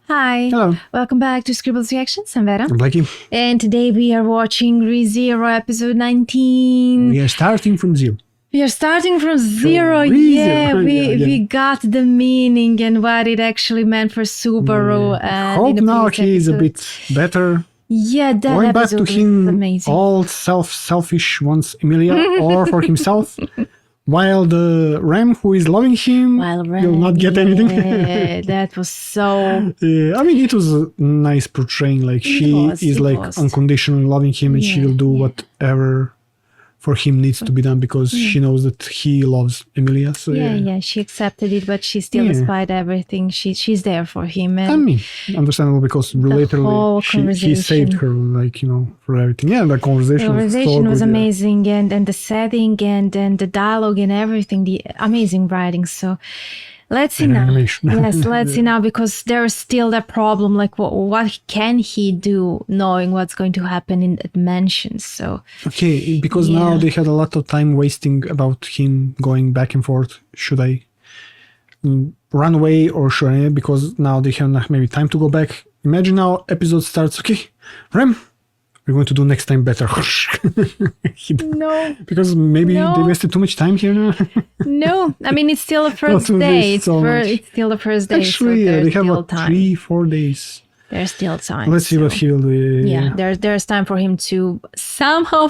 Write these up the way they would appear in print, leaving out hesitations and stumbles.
Hi. Hello. Welcome back to Scribbles Reactions. I'm Vera. I'm Blackie. And today we are watching ReZero episode 19. We are starting from zero. We are starting from zero. We got the meaning and what it actually meant for Subaru. And Hope now previous he is a episode. bit better. Yeah, that Going back to episode was him, amazing. all selfish wants Emilia or for himself, while the Ram who is loving him will not get anything. Yeah, that was so... I mean, it was a nice portraying. Like she is like unconditionally loving him, and she will do whatever for him needs to be done because she knows that he loves Emilia. So she accepted it, but she still, despite everything, she's there for him. And I mean, understandable because laterally he saved her, like, you know, for everything. Yeah, the conversation was amazing, and the setting and the dialogue and everything, the amazing writing. So let's see now. Yes, let's see now, because there's still that problem, like what can he do knowing what's going to happen in the mansion? So okay, because now they had a lot of time wasting about him going back and forth. Should I run away or should I? Because now they have maybe time to go back. Imagine now episode starts. Okay, Rem, we're going to do next time better. No. Because maybe they wasted too much time here now. No, I mean, it's still the first day. It's still the first day. Actually, so they have like 3-4 days. There's still time. Let's see what he will do. There's time for him to somehow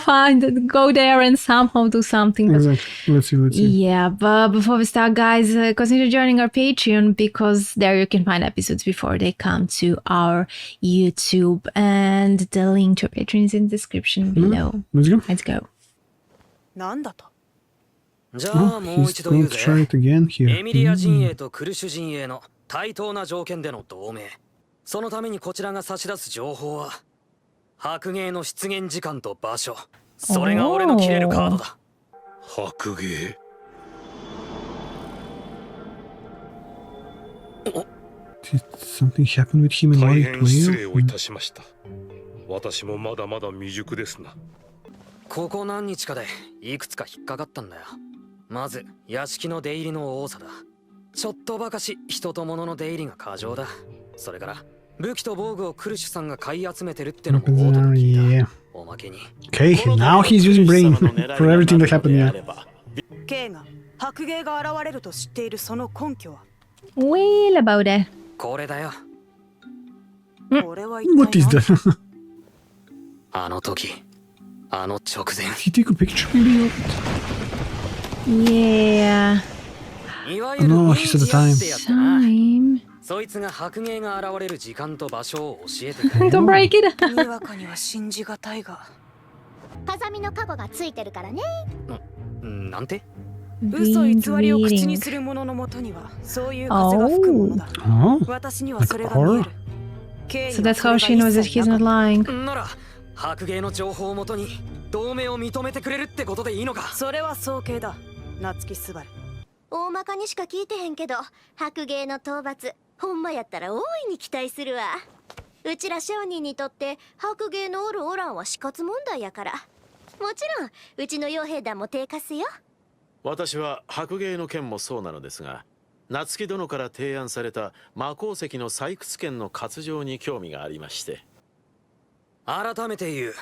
go there and somehow do something. Exactly. Let's see. Yeah, but before we start, guys, consider joining our Patreon, because there you can find episodes before they come to our YouTube, and the link to our Patreon is in the description below. Let's go. Let's go. Oh, he's going to try it again here. そのためにこちらが差し出す情報は白芸の出現時間と場所、それが俺の切れるカードだ。白芸。Did something happen with him and why it 失礼をいたしました。私もまだまだ未熟ですな。ここ何日かでいくつか引っかかったんだよ。まず屋敷の出入りの多さだ。ちょっとばかし人と物の出入りが過剰だ。それから武器と防具をクルシュさんが買い集めてるってのも驚きだ。おまけに。Okay, now he's using brain for everything that happened here. K が白芸が現れると知っているその根拠は Well about it. これだよ。これは What is that? あの時、あの直前。Did he take a picture maybe? Yeah. No, he said the time. そいつが白芸が現れる時間と場所を教えてくれる。Don't break it. にわかには信じがたいが。風見の過去がついてるからね。なんて？嘘偽りを口にする者のもとにはそういう風が吹くものだ。私にはそれが見える。So that's how she knows that he's not lying. なら白芸の情報をもとに同盟を認めてくれるってことでいいのか？それは早計だ。夏木スバル。大まかにしか聞いてへんけど、白芸の討伐、ほんまやったら大いに期待するわ。うちら商人にとって白芸のおるおらんは死活問題やから。もちろんうちの傭兵団も手貸すよ。私は白芸の件もそうなのですが、夏木殿から提案された魔鉱石の採掘権の活用に興味がありまして。改めて言う。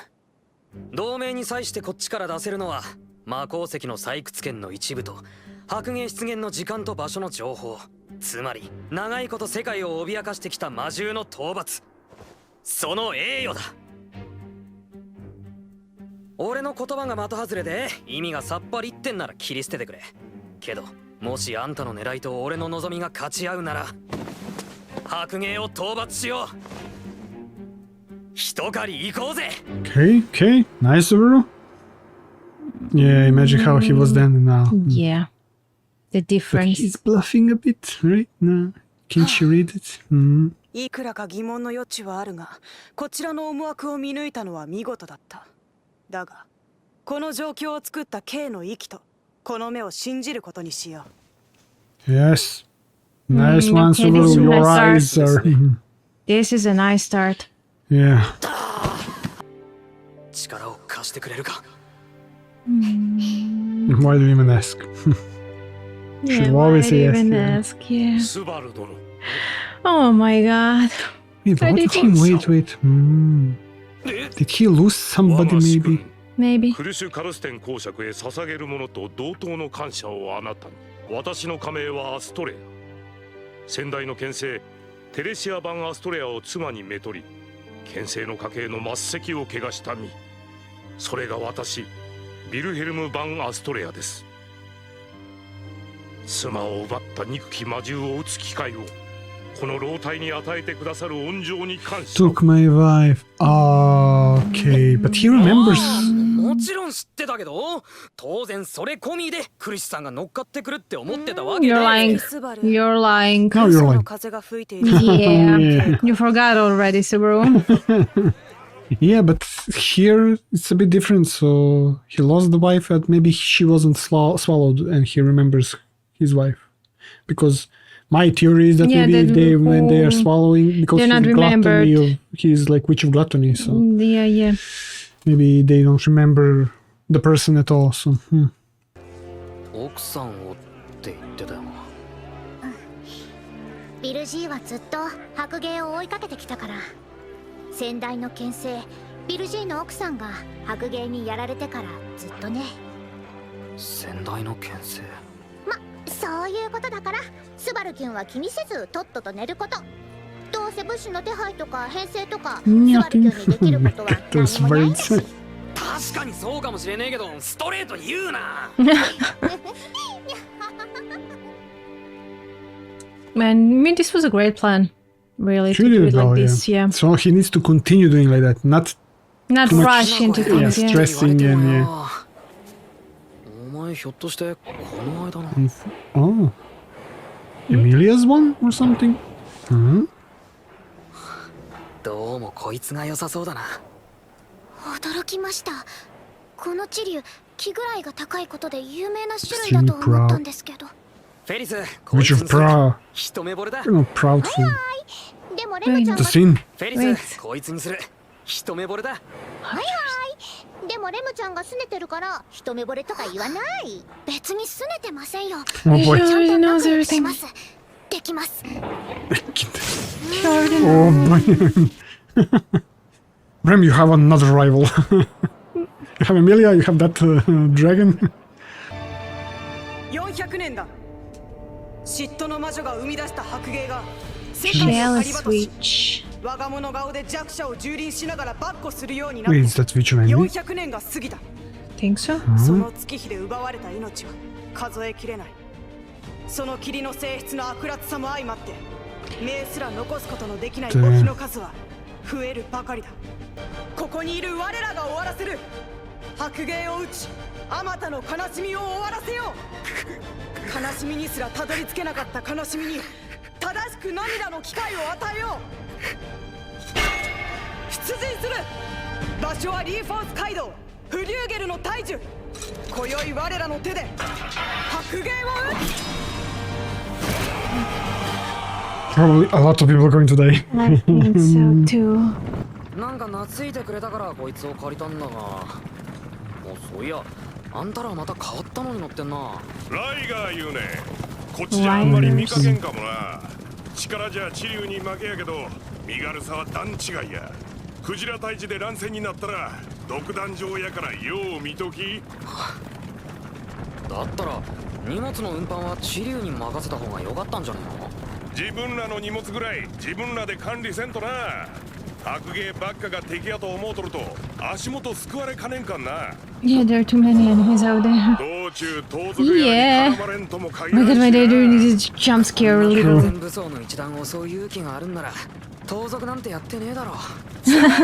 同盟に際してこっちから出せるのは魔鉱石の採掘権の一部と白芸出現の時間と場所の情報、つまり長いこと世界を脅かしてきた魔獣の討伐、その栄誉だ。俺の言葉が的外れで意味がさっぱりってんなら切り捨ててくれ。けどもしあんたの狙いと俺の望みが勝ち合うなら白芸を討伐しよう。一狩り行こうぜ。 Okay, nice Subaru. Yeah, imagine how he was then and now. Yeah. The difference. But he's bluffing a bit, right? No. Can't you read it? いくらか疑問の余地はあるが、こちらの思惑を見抜いたのは見事だった。だが、この状況を作った K の息とこの目を信じることにしよう。Yes. Nice one, Subaru. Your eyes are... This is a nice start. Yeah. 力を貸してくれるか。Why do you even ask? Yeah, why do you even ask? Yeah. スバル殿。Oh my god. Wait, what did he? Wait. Did he lose somebody maybe? Maybe. クルシュ・カルステン公爵へ捧げるものと同等の感謝をあなたに。私の家名はアストレア。先代の権勢テレシア版アストレアを妻にめとり、権勢の家系の末席を汚した身。それが私ビルヘルム版アストレアです。妻を奪った憎き魔獣を討つ機会をこの老体に与えてくださる恩情に感謝。 Took my wife. Okay, but he remembers. もちろん知ってたけど、当然それ込みでクリスさんが乗っかってくるって思ってたわけで。 You're lying. スバル You're lying. No, you're の lying. 風が吹いている Yeah. You forgot already, Subaru. Yeah, but here it's a bit different. So he lost the wife, and maybe she wasn't swallowed, and he remembers his wife. Because my theory is that Yeah, maybe that- when they are swallowing, because they're he's not gluttony, remembered. he's like witch of gluttony. So Yeah. maybe they don't remember the person at all. So 奥さんをって言ってたよな。ビル G はずっと白芸を追いかけてきたから、先代の権勢ビル G の奥さんが白芸にやられてからずっとね。先代の権勢。そういうことだから、スバルキュンは気にせずとっとと寝ること。どうせ物資の手配とか編成とかスバルキュンにできることは何もないんだし。確かにそうかもしれねえけど、ストレートに言うな。Man, I mean, this was a great plan. Really, to She do did it well, like this, yeah. so he needs to continue doing like that, not Not too much- rush into Yeah, things, yeah. stressing and yeah. お前ひょっとしてこの間の。 Oh, Emilia's one or something? Hmm? どうもこいつが良さそうだな。驚きました。このチリュウ、気ぐらいが高いことで有名な種類だと思ったんですけど。フェリス、こい Which つ of にする proud? 一目惚れだ。 You're not proud for でもレムちゃん the が sin. フェリ Wait. ス、こいつにする一目惚れだ。でもレムちゃんが拗ねてるから一目惚れとか言わない。別に拗ねてませんよ。 Oh boy. She ちゃん already と knows 仲良くし everything. ます。できます。 She already Oh knows. boy. Rem, you have another rival. You have Emilia, you have that dragon. 400年だ。嫉妬の魔女が生み出した白芸が世界を Jealous 狩り場とし、 witch. 我が物顔で弱者を蹂躙しながら跋扈するようになっ Wait, て is that which one? 400年が過ぎた。 Think so? その月日で奪われた命は数えきれない。その霧の性質の悪辣さも相まって目すら残すことのできない武器の数は増えるばかりだ。ここにいる我らが終わらせる。白芸を打ち、あまたの悲しみを終わらせよう。悲しみにすらたどり着けなかった悲しみに正しく涙の機会を与えよう。出陣する。場所はリーフォース街道フリューゲルの大樹。今宵我らの手で白芸を打つ。 Probably a lot of people are going to die. I think so too. なんか懐いてくれたからこいつを借りたんだが。そういや、あんたらまた変わったのに乗ってんな。ライガー言うね。こっちじゃあんまり見かけんかもな。力じゃ地流に負けやけど身軽さは段違いや。クジラ退治で乱戦になったら独壇場やからよう見とき。だったら荷物の運搬は地流に任せた方が良かったんじゃねえの。自分らの荷物ぐらい自分らで管理せんとな。白芸ばっかが敵やと思うとると足元救われかねんかんな。 Yeah, there are too many enemies out there. 道中盗賊やに絡まれんとも限 My ら god, ん why し they're な。 doing this jump scare a 完 little. 全武装の一団を襲う勇気があるんなら盗賊なんてやってねえだろ。そうやな。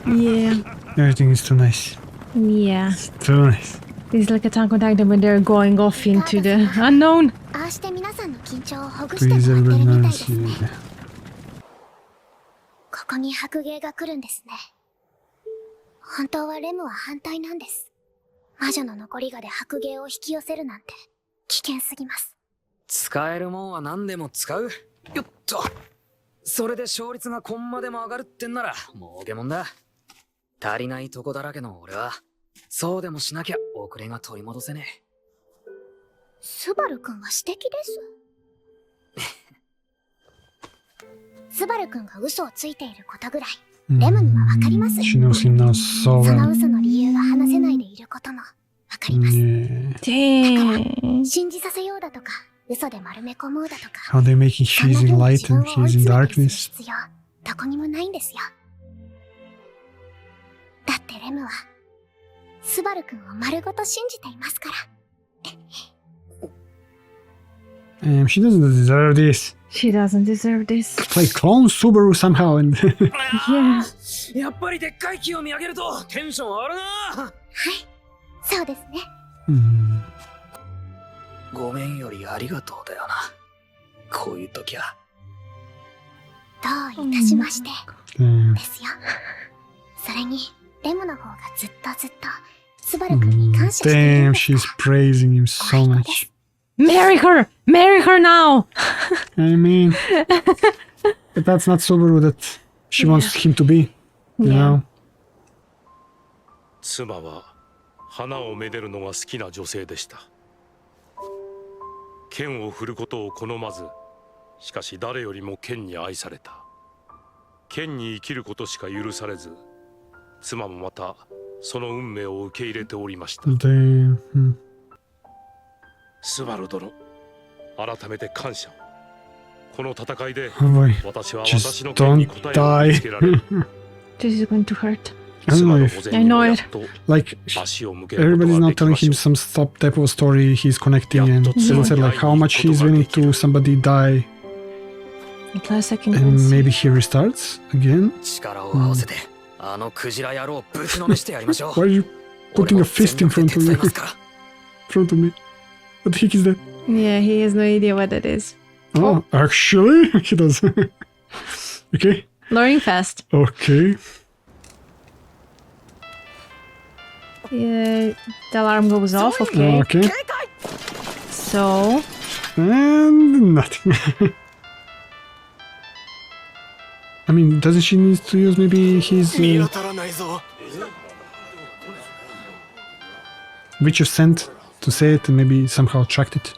Yeah. Everything is too nice. Yeah. Too nice. This is like a tank on Titan when they're going off into the unknown. ああして皆さんの緊張をほぐしても Please らってる everyone みたいで knows すね。 you. ここに白芸が来るんですね。本当はレムは反対なんです。魔女の残りがで白芸を引き寄せるなんて危険すぎます。使えるもんは何でも使う。よっと。それで勝率がコンマでも上がるってんなら儲けもんだ。足りないとこだらけの俺はそうでもしなきゃ遅れが取り戻せねえ。スバル君は素敵です。スバル君が嘘をついていることぐらいレムにはわかります。 She knows him now so そ well. の嘘の理由が話せないでいることもわかります。 Yeah. Dang. 信じさせようだとか嘘で丸め込もうだとか How they making そんな she's 風 in に light 自分 and を追い he's in 詰めたり darkness. する必要どこにもないんですよ。だってレムはスバル君を丸ごと信じていますから。 She doesn't deserve this. She doesn't deserve this. It's like clone Subaru somehow and Yeah. やっぱりでっかい木を見上げるとテンション上がるな。そうですね。ごめんよりありがとうだよな。こういう時は。どういたしまして。 yeah. ですよ。それにレムの方がずっとスバル君に感謝している Damn, んですよ。 she's praising him so much. Marry her! Marry her now! I mean, but that's not Subaru that she wants him to be. You Yeah. know? 妻は花をめでるのが好きな女性でした。剣を振ることを好まず、しかし誰よりも剣に愛された。剣に生きることしか許されず、妻もまたその運命を受け入れておりました。 Damn. スバル殿、改めて感謝。この戦いで Oh boy. 私は Just 私の剣に答えを見つけられる。 This is going to hurt. I don't 妻 know の if 保全にもやっと like 足を向けること everybody's が now でき telling まし him ょう。 some stuff type of story he's connecting and Subaru said like how much he's willing to somebody die At last I can and see. maybe he restarts again. 力を合わせて、あのクジラ野郎をぶちのめしてやりましょう。 Why are you putting a fist in front of you? 俺も全力で手伝いますから。 In front of me. What the heck is that? Yeah, he has no idea what that is. Oh, actually, he does. Okay. Learning fast. Okay. Yeah, the alarm goes off, okay. Okay. So, And nothing. I mean, doesn't she need to use maybe his 見当たらないぞ。 witch of scent to say it and maybe somehow attract it?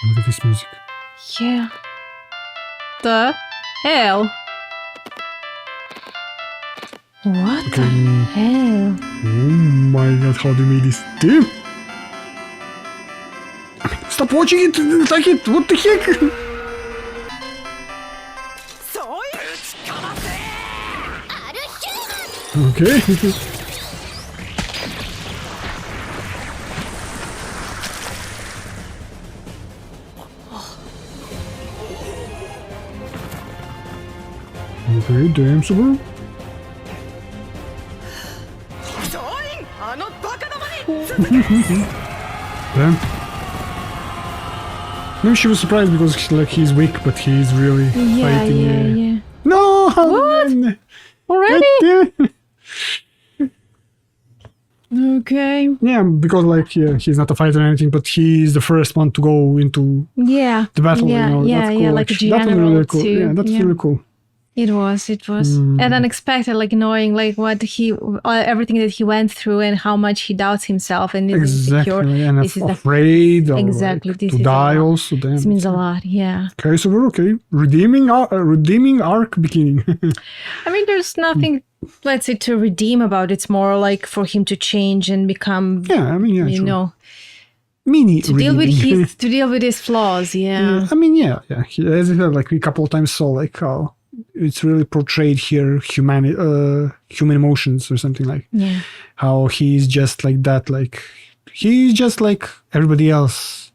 Look at this music. yeah. The hell? What the hell? Oh my god, how they made this damn! I mean, stop watching it! Like it! What the heck? そういう力せ。 Okay. Okay, damn Subaru. 総員、あのバカどもに。 Damn. Maybe she was surprised because he's weak, but he's really Yeah, fighting. yeah. No! What? Man. Already? God damn. Okay. Yeah, because he's not a fighter or anything, but he's the first one to go into Yeah. the battle. Yeah, you know, yeah, that's cool. yeah, like a actually. That was general really cool. too. Yeah, that's really cool. It was. And unexpected, like knowing like what everything that he went through and how much he doubts himself and is insecure. Exactly, and This is the- afraid or Exactly, like, this to is die a lot. also. Damn. This means a lot. Yeah. Okay, so we're okay. Redeeming arc beginning. I mean, there's nothing, let's say, to redeem about. It's more like for him to change and become, Yeah, I mean, yeah, you true. know, Mini to deal with redeeming. his flaws. Yeah. I mean, yeah. As I said, like we a couple of times saw, like how it's really portrayed here, human emotions or something like. Yeah. How he's just like that, like he's just like everybody else.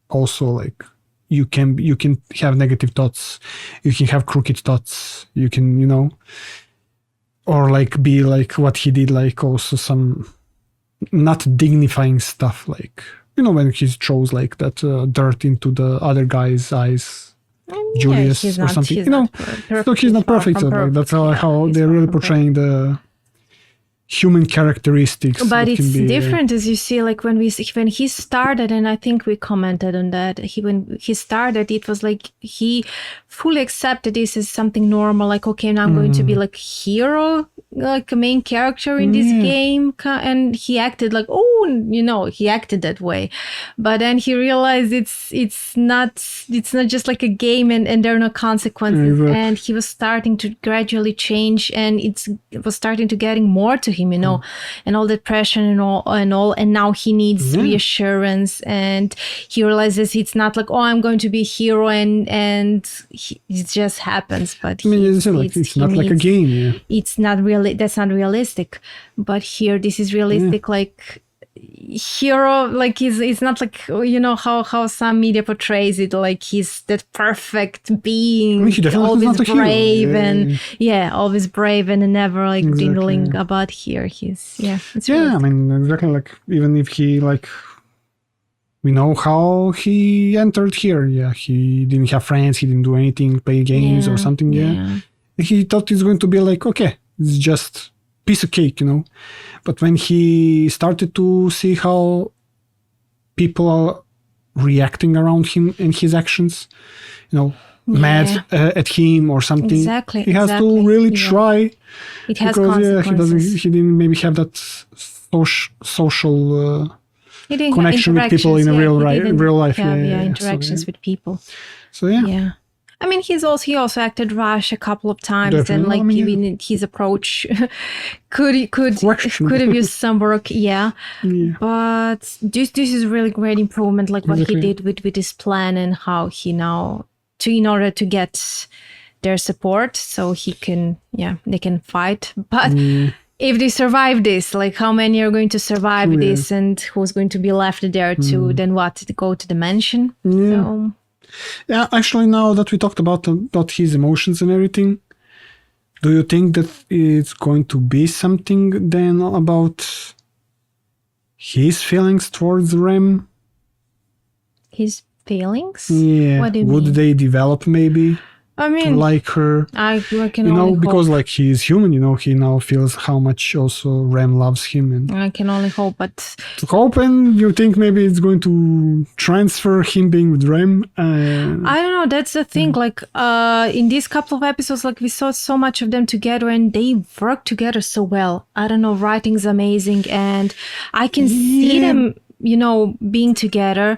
Also, like you can have negative thoughts, you can have crooked thoughts, you can, you know, or like be like what he did, like also some not dignifying stuff, like, you know, when he throws like that dirt into the other guy's eyes, Julius he's or not- something, he's you know. not perfect. So he's not Far perfect, from so like, that's how Yeah, he's they're far really from portraying the human characteristics. But it's different, as you see, like when he started, and I think we commented on that. When he started, it was like he fully accepted this as something normal. Like, okay, now I'm going to be like hero, like a main character in this game, and he acted like, he acted that way. But then he realized it's not just like a game, and there are no consequences. Exactly. And he was starting to gradually change, and it was starting to getting more to him, and all that pressure and now he needs reassurance, and he realizes it's not like, I'm going to be a hero and it just happens. But it's not like a game. Yeah. It's not really, that's not realistic. But here this is realistic. Like hero, like it's not like how some media portrays it, like he's that perfect being, always brave and always brave and never like dwindling about. Here it's realistic. I mean, exactly, like even if he like, we know how he entered here. He didn't have friends, he didn't do anything, play games or something. He thought it's going to be like, okay, it's just piece of cake, But when he started to see how people are reacting around him and his actions, mad at him or something, he has to really try. It has consequences. He didn't maybe have that social connection with people in real life. Interactions with people. So I mean, he also acted rash a couple of times. Definitely. And like even his approach could have used some work. But this is really great improvement, like what he did with his plan and how he now in order to get their support, so he can they can fight. But if they survive this, like how many are going to survive this, and who's going to be left there to then go to the mansion? So. Yeah, actually, now that we talked about his emotions and everything, do you think that it's going to be something then about his feelings towards Rem? His feelings? Yeah. What do you Would mean? they develop maybe? I mean, like her, I can only because hope. like he is human, he now feels how much also Rem loves him, and I can only hope. But and you think maybe it's going to transfer him being with Rem? I don't know. That's the thing. Like in these couple of episodes, like we saw so much of them together, and they work together so well. I don't know. Writing's amazing, and I can see them, being together.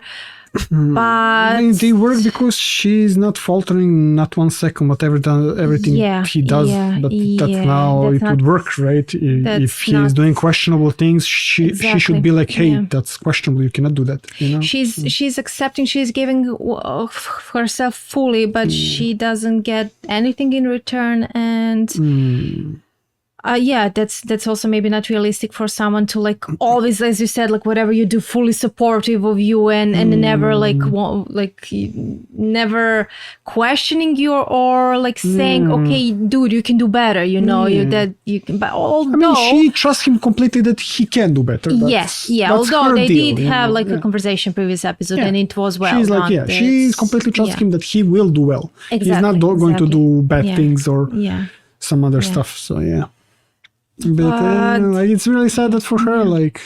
But I mean, they work because she's not faltering, not 1 second, everything he does. But it would work, right? If he is doing questionable things, she should be like, hey, that's questionable. You cannot do that. She's accepting. She's giving herself fully, but she doesn't get anything in return. And that's also maybe not realistic for someone to like always, as you said, like whatever you do, fully supportive of you and never never questioning you or like saying, okay, dude, you can do better. But although she trusts him completely that he can do better. Although they did have like a conversation previous episode and it was well she's done. Like, she's completely trusts him that he will do well. Exactly, he's not going to do bad things or some other stuff. So But it's really sad that for her, like,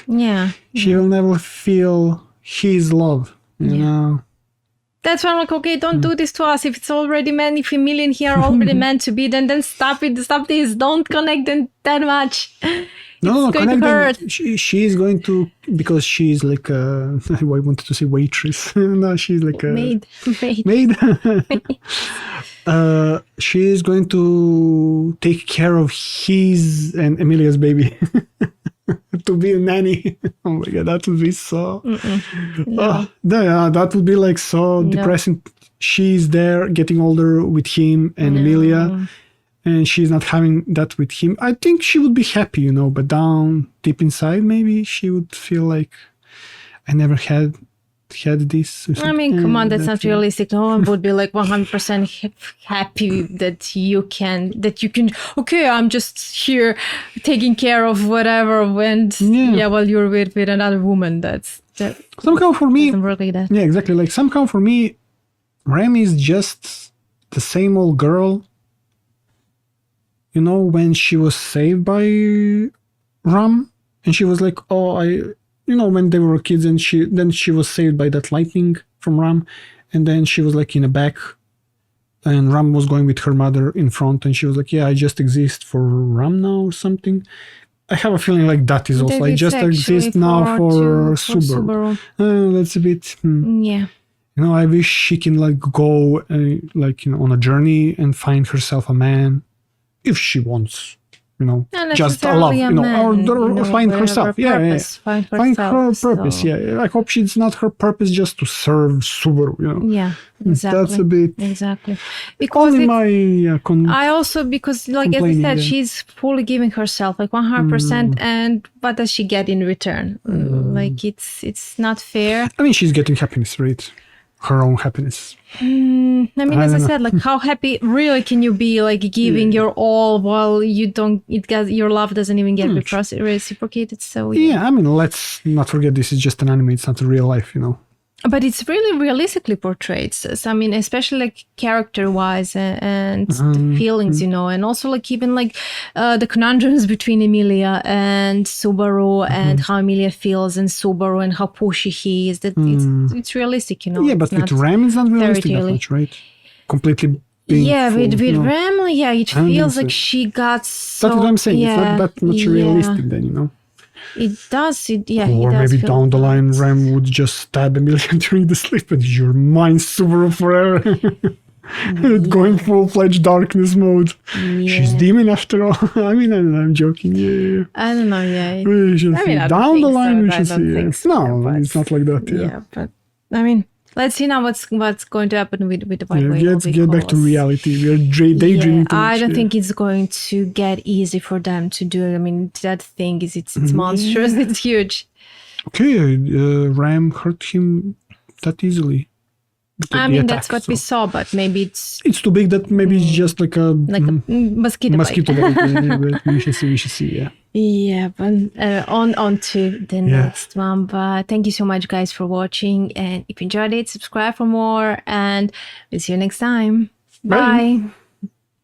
she will never feel his love, you know. That's why I'm like, okay, don't do this to us. If it's already meant, if a million here are already meant to be, then stop it. Stop this. Don't connect them that much. No, it's going to hurt. She's going to, because she's like a, I wanted to say waitress. No, she's like a maid. She's going to take care of his and Emilia's baby. To be a nanny. Oh my god, that would be so. No. That would be like so depressing. She's there getting older with him and Emilia, and she's not having that with him. I think she would be happy, you know, but down deep inside, maybe she would feel like I never had this. I mean, come on, that's not realistic. No one would be like 100% happy that you can. Okay, I'm just here taking care of whatever went. While you're with another woman. That somehow for me doesn't work like that. Yeah, exactly. Like somehow for me, Rem is just the same old girl. You know, when she was saved by Ram, and she was like, oh, when they were kids, and she was saved by that lightning from Ram, and then she was like in the back, and Ram was going with her mother in front, and she was like, yeah, I just exist for Ram now or something. I have a feeling like that is also, I just exist now for Subaru. That's a bit... Yeah. I wish she can like go on a journey and find herself a man if she wants. Just a love, or find herself. Find her purpose. Yeah, I hope it's not her purpose just to serve Subaru. Yeah, exactly. That's a bit because I also because like as I said, she's fully giving herself like 100%, and what does she get in return? Like it's not fair. I mean, she's getting happiness, right? Her own happiness. I mean, as I said, like how happy really can you be like giving your all while your love doesn't even get reciprocated? So I mean, let's not forget this is just an anime, it's not a real life, But it's really realistically portrayed. So, I mean, especially like character-wise and the feelings, and also like even like the conundrums between Emilia and Subaru and how Emilia feels and Subaru and how pushy he is. That it's realistic, Yeah, but with Ram, it's not realistic that much, right? Completely. With Ram, it feels like she got so. That's what I'm saying. It's not that much realistic then, It does, or maybe down the line, Ram would just stab Emilia during the sleep, and you're mine, Subaru, forever. Going full-fledged darkness mode. She's demon after all. I mean, I'm joking. I don't know. We should see. Down the line, we should see. No, it's not like that. Yeah, but I mean, let's see now what's going to happen with the White Whale. Let's get back to reality. We're daydreaming too much. I don't think it's going to get easy for them to do it. I mean, that thing is it's monstrous. It's huge. Okay, Ram hurt him that easily. I mean, that's what we saw, but maybe it's too big. That maybe it's just like a mosquito bite. We should see. Yeah, but on to the next one. But thank you so much, guys, for watching. And if you enjoyed it, subscribe for more. And we'll see you next time. Bye.